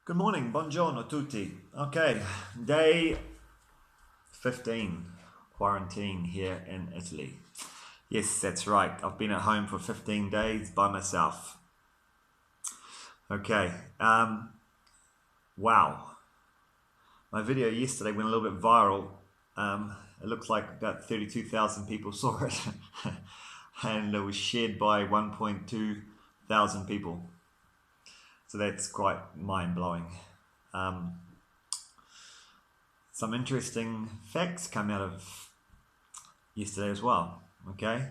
Good morning, buongiorno tutti. Okay, day 15, quarantine here in Italy. Yes, that's right. I've been at home for 15 days by myself. Okay, wow. My video yesterday went a little bit viral. It looks like about 32,000 people saw it, and it was shared by 1.2 thousand people. So that's quite mind blowing. Um, some interesting facts come out of yesterday as well. Okay,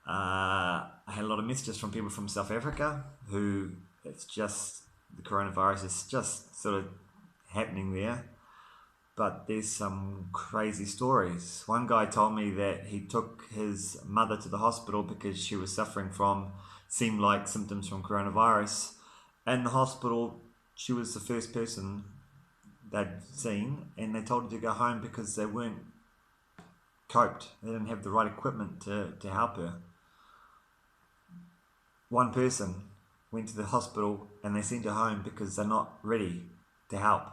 I had a lot of messages from people from South Africa who it's just the coronavirus is just sort of happening there. But there's some crazy stories. One guy told me that he took his mother to the hospital because she was suffering from seemed like symptoms from coronavirus. And the hospital, she was the first person they'd seen, and they told her to go home because they weren't coped. They didn't have the right equipment to help her. One person went to the hospital and they sent her home because they're not ready to help.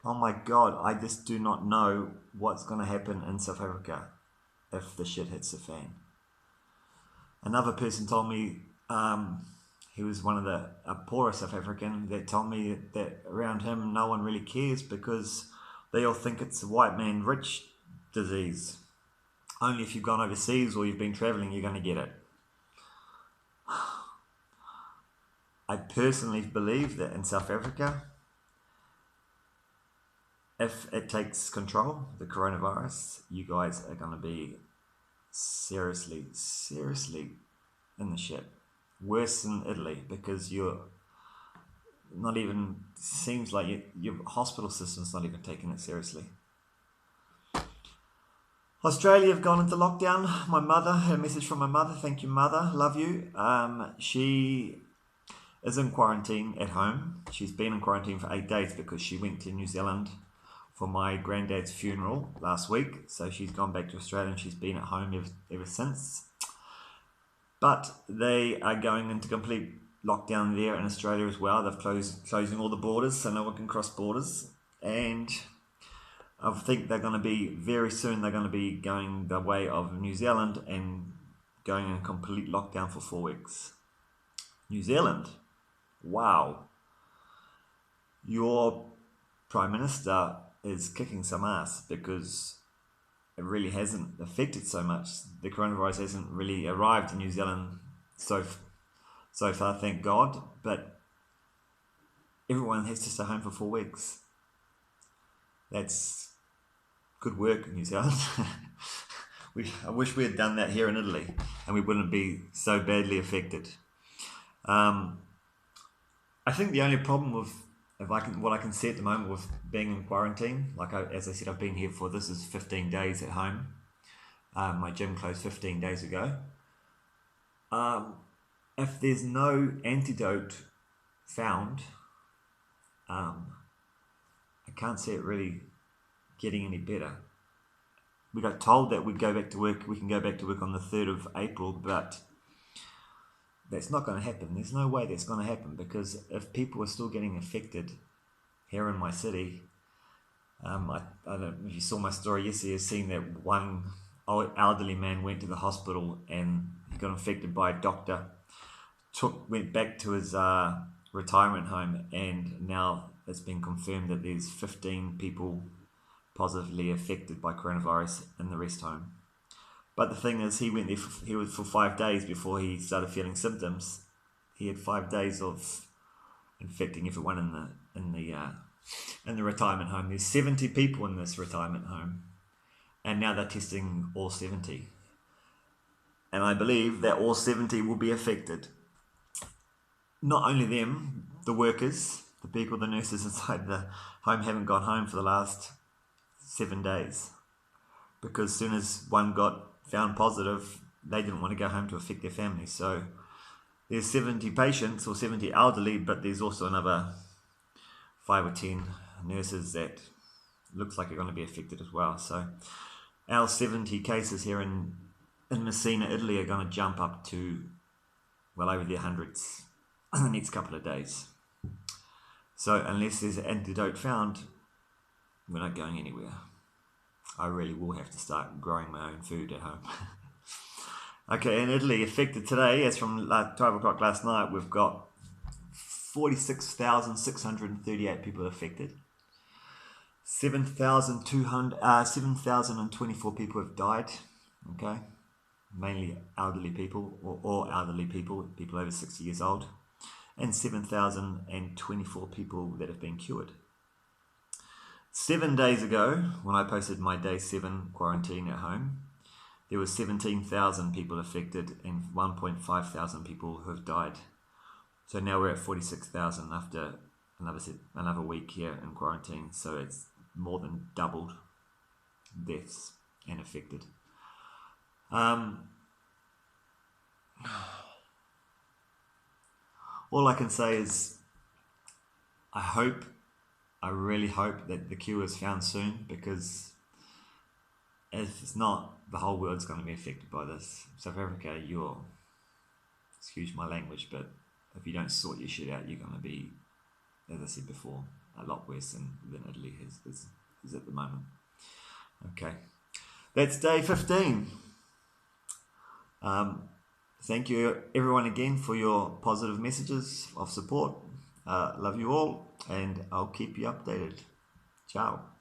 Oh my God, I just do not know what's going to happen in South Africa if the shit hits the fan. Another person told me, he was one of a poorer South African, that told me that around him no one really cares because they all think it's a white man rich disease. Only if you've gone overseas or you've been traveling you're going to get it. I personally believe that in South Africa, if it takes control, the coronavirus, you guys are going to be seriously, seriously in the shit. Worse than Italy because you're not even, seems like your hospital system's not even taking it seriously. Australia have gone into lockdown. My mother, had a message from my mother. Thank you, mother. Love you. She is in quarantine at home. She's been in quarantine for 8 days because she went to New Zealand for my granddad's funeral last week. So she's gone back to Australia and she's been at home ever since. But they are going into complete lockdown there in Australia as well. They've closing all the borders so no one can cross borders. And I think they're going to be, very soon, they're going to be going the way of New Zealand and going in complete lockdown for 4 weeks. New Zealand, wow. Your Prime Minister is kicking some ass because it really hasn't affected so much. The coronavirus hasn't really arrived in New Zealand so far, thank God. But everyone has to stay home for 4 weeks. That's good work, New Zealand. I wish we had done that here in Italy, and we wouldn't be so badly affected. I think the only problem with what I can see at the moment with being in quarantine, as I said, I've been here for, this is 15 days at home. My gym closed 15 days ago. If there's no antidote found, I can't see it really getting any better. We got told that we can go back to work on the 3rd of April, but that's not going to happen. There's no way that's going to happen because if people are still getting affected here in my city, I don't know if you saw my story yesterday, you've seen that one elderly man went to the hospital and he got infected by a doctor, went back to his retirement home, and now it's been confirmed that there's 15 people positively affected by coronavirus in the rest home. But the thing is, he went there he was for 5 days before he started feeling symptoms. He had 5 days of infecting everyone in the retirement home. There's 70 people in this retirement home, and now they're testing all 70. And I believe that all 70 will be affected. Not only them, the workers, the people, the nurses inside the home haven't gone home for the last 7 days. Because as soon as one got found positive, they didn't want to go home to affect their families. So there's 70 patients or 70 elderly, but there's also another 5 or 10 nurses that looks like are going to be affected as well. So our 70 cases here in Messina, Italy are going to jump up to well over the hundreds. in the next couple of days. So unless there's an antidote found, we're not going anywhere. I really will have to start growing my own food at home. Okay, in Italy, affected today, as from 12 o'clock last night, we've got 46,638 people affected. 7,024 people have died. Okay, mainly elderly people, or all elderly people, people over 60 years old, and 7,024 people that have been cured. 7 days ago, when I posted my day 7 quarantine at home, there were 17,000 people affected and 1.5 thousand people who have died. So now we're at 46,000 after another week here in quarantine. So it's more than doubled deaths and affected. All I can say is I really hope that the cure is found soon, because if it's not, the whole world's going to be affected by this. South Africa, excuse my language, but if you don't sort your shit out, you're going to be, as I said before, a lot worse than Italy is at the moment. Okay, that's day 15. Thank you everyone again for your positive messages of support. Love you all, and I'll keep you updated. Ciao.